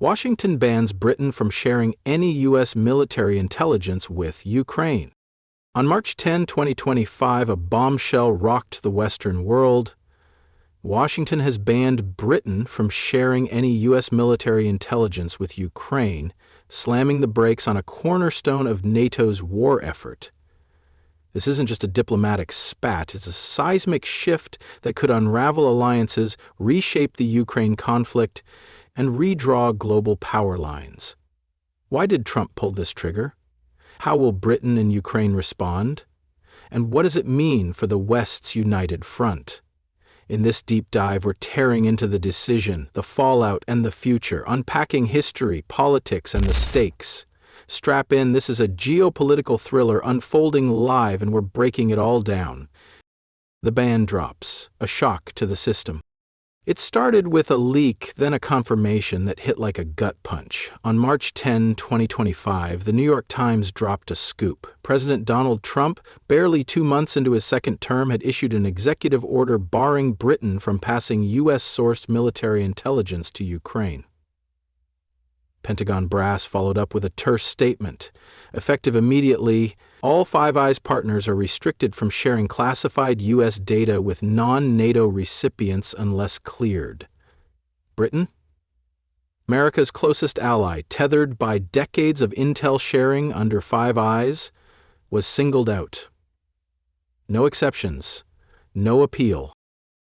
Washington bans Britain from sharing any U.S. military intelligence with Ukraine. On March 10, 2025, a bombshell rocked the Western world. Washington has banned Britain from sharing any U.S. military intelligence with Ukraine, slamming the brakes on a cornerstone of NATO's war effort. This isn't just a diplomatic spat, it's a seismic shift that could unravel alliances, reshape the Ukraine conflict, and redraw global power lines. Why did Trump pull this trigger? How will Britain and Ukraine respond? And what does it mean for the West's united front? In this deep dive, we're tearing into the decision, the fallout, and the future, unpacking history, politics, and the stakes. Strap in, this is a geopolitical thriller unfolding live, and we're breaking it all down. The ban drops, a shock to the system. It started with a leak, then a confirmation that hit like a gut punch. On March 10, 2025, the New York Times dropped a scoop. President Donald Trump, barely 2 months into his second term, had issued an executive order barring Britain from passing U.S.-sourced military intelligence to Ukraine. Pentagon brass followed up with a terse statement. Effective immediately, all Five Eyes partners are restricted from sharing classified U.S. data with non-NATO recipients unless cleared. Britain? America's closest ally, tethered by decades of intel sharing under Five Eyes, was singled out. No exceptions, no appeal.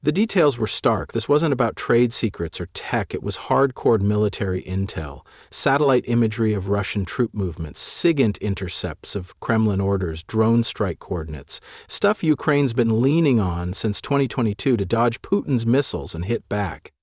The details were stark. This wasn't about trade secrets or tech. It was hardcore military intel, satellite imagery of Russian troop movements, SIGINT intercepts of Kremlin orders, drone strike coordinates, stuff Ukraine's been leaning on since 2022 to dodge Putin's missiles and hit back.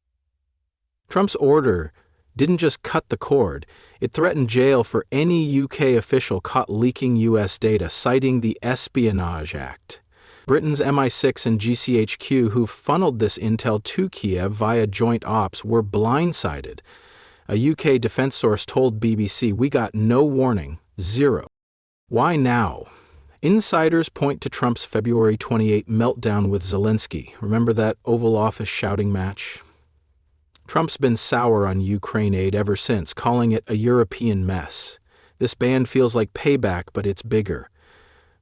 Trump's order didn't just cut the cord, it threatened jail for any UK official caught leaking US data, citing the Espionage Act. Britain's MI6 and GCHQ, who funneled this intel to Kiev via joint ops, were blindsided. A UK defense source told BBC, "We got no warning, zero." Why now? Insiders point to Trump's February 28 meltdown with Zelensky. Remember that Oval Office shouting match? Trump's been sour on Ukraine aid ever since, calling it a European mess. This ban feels like payback, but it's bigger.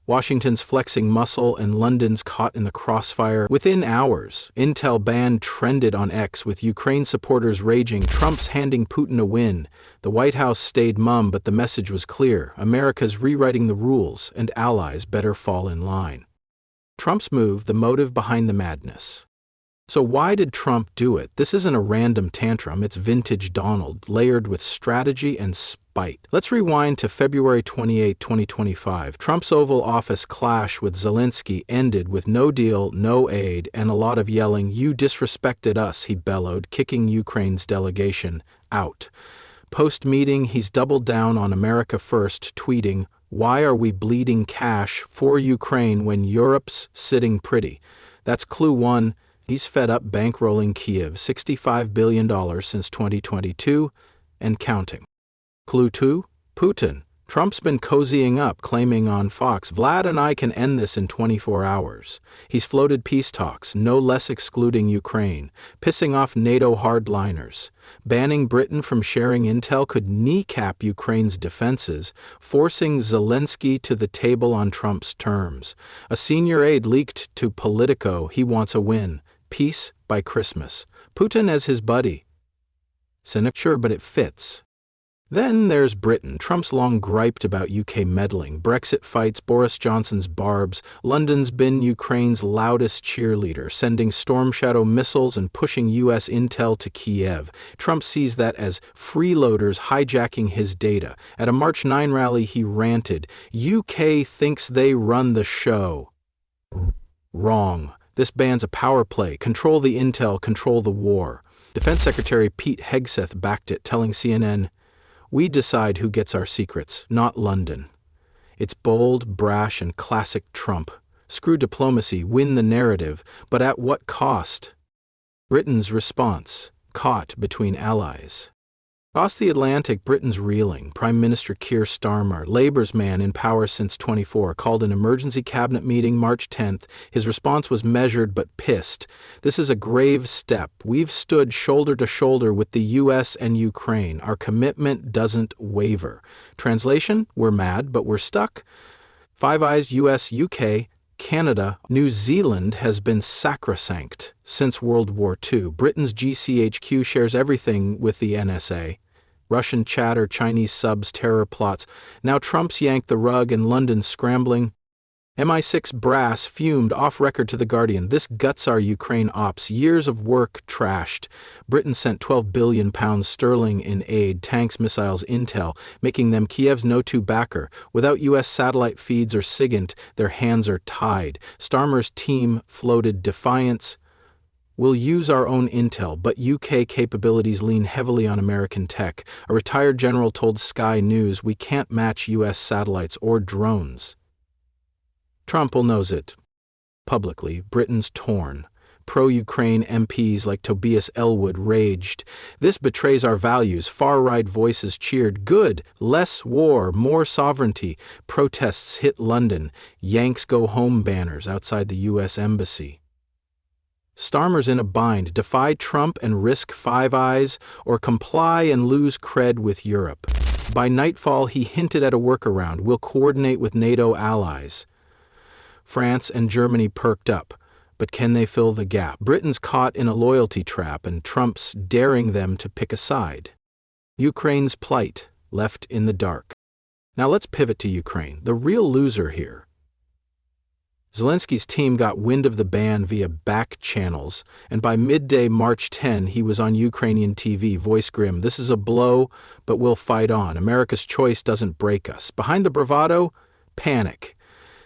Washington's flexing muscle and London's caught in the crossfire. Within hours, intel ban trended on X, with Ukraine supporters raging, Trump's handing Putin a win. The White House stayed mum, but the message was clear. America's rewriting the rules, and allies better fall in line. Trump's move, the motive behind the madness. So why did Trump do it? This isn't a random tantrum, it's vintage Donald, layered with strategy and spite. Let's rewind to February 28, 2025. Trump's Oval Office clash with Zelensky ended with no deal, no aid, and a lot of yelling. "You disrespected us," he bellowed, kicking Ukraine's delegation out. Post-meeting, he's doubled down on America first, tweeting, "Why are we bleeding cash for Ukraine when Europe's sitting pretty?" That's clue one. He's fed up bankrolling Kiev $65 billion since 2022 and counting. Clue 2? Putin. Trump's been cozying up, claiming on Fox, "Vlad and I can end this in 24 hours. He's floated peace talks, no less excluding Ukraine, pissing off NATO hardliners. Banning Britain from sharing intel could kneecap Ukraine's defenses, forcing Zelensky to the table on Trump's terms. A senior aide leaked to Politico he wants a win. Peace by Christmas. Putin as his buddy. Cynic? Sure, but it fits. Then there's Britain. Trump's long griped about UK meddling, Brexit fights, Boris Johnson's barbs. London's been Ukraine's loudest cheerleader, sending Storm Shadow missiles and pushing US intel to Kiev. Trump sees that as freeloaders hijacking his data. At a March 9 rally, he ranted, "UK thinks they run the show." Wrong. This ban's a power play. Control the intel, control the war. Defense Secretary Pete Hegseth backed it, telling CNN, "We decide who gets our secrets, not London." It's bold, brash, and classic Trump. Screw diplomacy, win the narrative, but at what cost? Britain's response, caught between allies. Across the Atlantic, Britain's reeling. Prime Minister Keir Starmer, Labour's man in power since 24, called an emergency cabinet meeting March 10th. His response was measured but pissed. This is a grave step. We've stood shoulder to shoulder with the U.S. and Ukraine. Our commitment doesn't waver. Translation, we're mad, but we're stuck. Five Eyes, U.S. UK, Canada, New Zealand has been sacrosanct since World War II. Britain's GCHQ shares everything with the NSA. Russian chatter, Chinese subs, terror plots. Now Trump's yanked the rug and London's scrambling. MI6 brass fumed off record to The Guardian. This guts our Ukraine ops. Years of work trashed. Britain sent £12 billion in aid, tanks, missiles, intel, making them Kiev's no-to backer. Without U.S. satellite feeds or SIGINT, their hands are tied. Starmer's team floated defiance. We'll use our own intel, but UK capabilities lean heavily on American tech. A retired general told Sky News, we can't match US satellites or drones. Trump will knows it. Publicly, Britain's torn. Pro-Ukraine MPs like Tobias Ellwood raged. This betrays our values. Far-right voices cheered. Good. Less war. More sovereignty. Protests hit London. Yanks go home banners outside the U.S. Embassy. Starmer's in a bind. Defy Trump and risk Five Eyes, or comply and lose cred with Europe. By nightfall, he hinted at a workaround. We'll coordinate with NATO allies. France and Germany perked up, but can they fill the gap? Britain's caught in a loyalty trap, and Trump's daring them to pick a side. Ukraine's plight, left in the dark. Now let's pivot to Ukraine, the real loser here. Zelensky's team got wind of the ban via back channels, and by midday March 10, he was on Ukrainian TV, voice grim. This is a blow, but we'll fight on. America's choice doesn't break us. Behind the bravado, panic.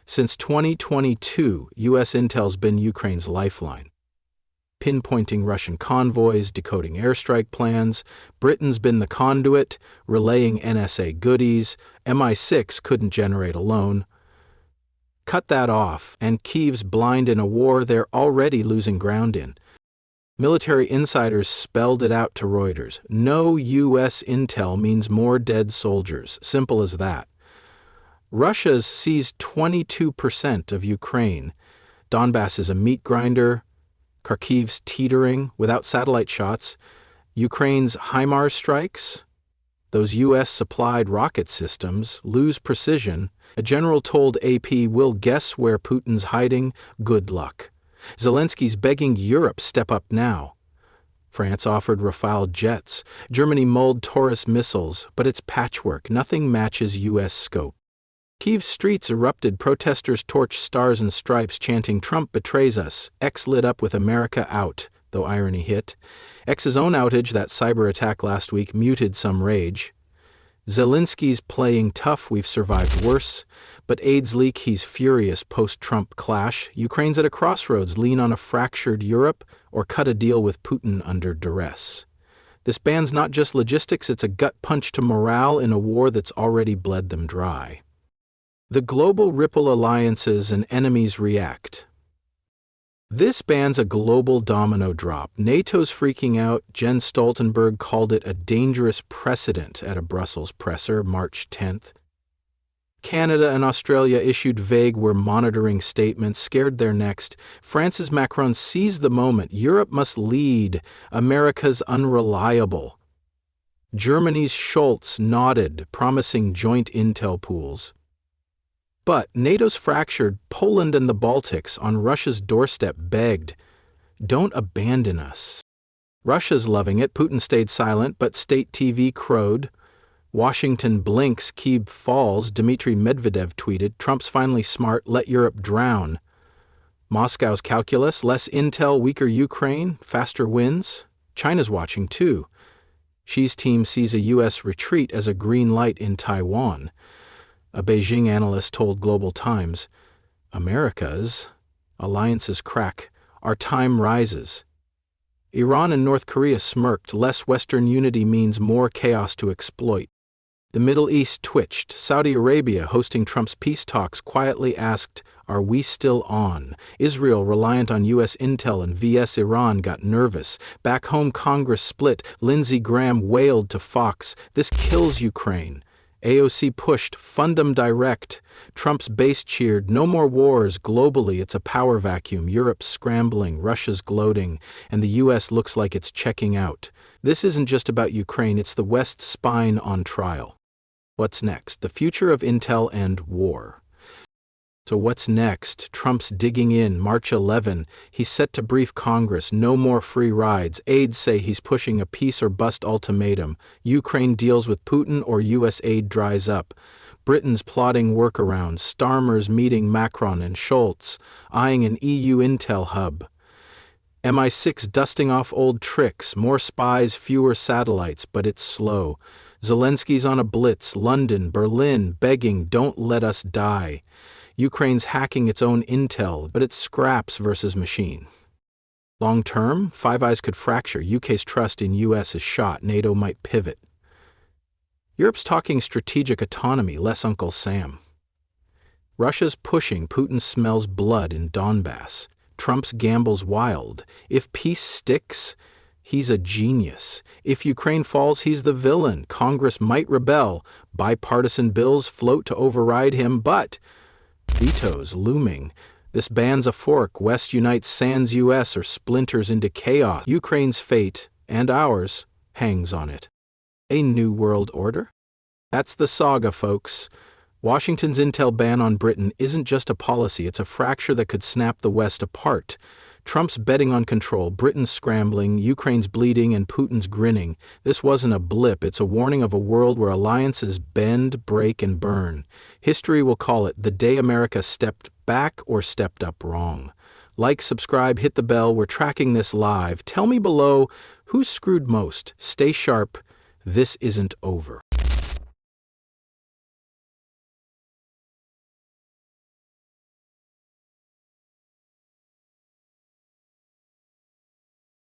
Since 2022, U.S. intel's been Ukraine's lifeline. Pinpointing Russian convoys, decoding airstrike plans. Britain's been the conduit, relaying NSA goodies. MI6 couldn't generate alone. Cut that off, and Kyiv's blind in a war they're already losing ground in. Military insiders spelled it out to Reuters. No U.S. intel means more dead soldiers. Simple as that. Russia's seized 22% of Ukraine. Donbass is a meat grinder. Kharkiv's teetering without satellite shots. Ukraine's HIMARS strikes. Those U.S.-supplied rocket systems lose precision. A general told AP, we'll guess where Putin's hiding. Good luck. Zelensky's begging Europe step up now. France offered Rafale jets. Germany mulled Taurus missiles, but it's patchwork. Nothing matches U.S. scope. Kyiv's streets erupted. Protesters torched stars and stripes, chanting, Trump betrays us. X lit up with America out, though irony hit. X's own outage, that cyber attack last week, muted some rage. Zelensky's playing tough, we've survived worse. But AIDS leak, he's furious post-Trump clash. Ukraine's at a crossroads, lean on a fractured Europe or cut a deal with Putin under duress. This ban's not just logistics, it's a gut punch to morale in a war that's already bled them dry. The global ripple alliances and enemies react. This ban's a global domino drop. NATO's freaking out. Jens Stoltenberg called it a dangerous precedent at a Brussels presser March 10th. Canada and Australia issued vague "we're monitoring" statements, scared their next. France's Macron seized the moment. Europe must lead. America's unreliable. Germany's Scholz nodded, promising joint intel pools. But NATO's fractured. Poland and the Baltics on Russia's doorstep begged, don't abandon us. Russia's loving it. Putin stayed silent, but state TV crowed. Washington blinks, Kyiv falls. Dmitry Medvedev tweeted, Trump's finally smart, let Europe drown. Moscow's calculus, less intel, weaker Ukraine, faster wins. China's watching too. Xi's team sees a U.S. retreat as a green light in Taiwan. A Beijing analyst told Global Times, America's alliances crack, our time rises. Iran and North Korea smirked, less Western unity means more chaos to exploit. The Middle East twitched. Saudi Arabia, hosting Trump's peace talks, quietly asked, "Are we still on?" Israel, reliant on U.S. intel and vs Iran, got nervous. Back home, Congress split. Lindsey Graham wailed to Fox, "This kills Ukraine." AOC pushed, "Fund them direct." Trump's base cheered, "No more wars." Globally, it's a power vacuum. Europe's scrambling, Russia's gloating, and the U.S. looks like it's checking out. This isn't just about Ukraine, it's the West's spine on trial. What's next? The future of intel and war. So what's next? Trump's digging in. March 11, he's set to brief Congress. No more free rides. Aides say he's pushing a peace or bust ultimatum. Ukraine deals with Putin or U.S. aid dries up. Britain's plotting workarounds. Starmer's meeting Macron and Scholz, eyeing an EU intel hub. MI6 dusting off old tricks. More spies, fewer satellites, but it's slow. Zelensky's on a blitz. London, Berlin, begging, "Don't let us die." Ukraine's hacking its own intel, but it's scraps versus machine. Long term, Five Eyes could fracture. UK's trust in US is shot. NATO might pivot. Europe's talking strategic autonomy, less Uncle Sam. Russia's pushing. Putin smells blood in Donbass. Trump's gamble's wild. If peace sticks, he's a genius. If Ukraine falls, he's the villain. Congress might rebel. Bipartisan bills float to override him, but vetoes looming. This ban's a fork. West unites sans US or splinters into chaos. Ukraine's fate, and ours, hangs on it. A new world order? That's the saga, folks. Washington's intel ban on Britain isn't just a policy, it's a fracture that could snap the West apart. Trump's betting on control, Britain's scrambling, Ukraine's bleeding, and Putin's grinning. This wasn't a blip, it's a warning of a world where alliances bend, break, and burn. History will call it the day America stepped back or stepped up wrong. Like, subscribe, hit the bell, we're tracking this live. Tell me below, who's screwed most? Stay sharp, this isn't over.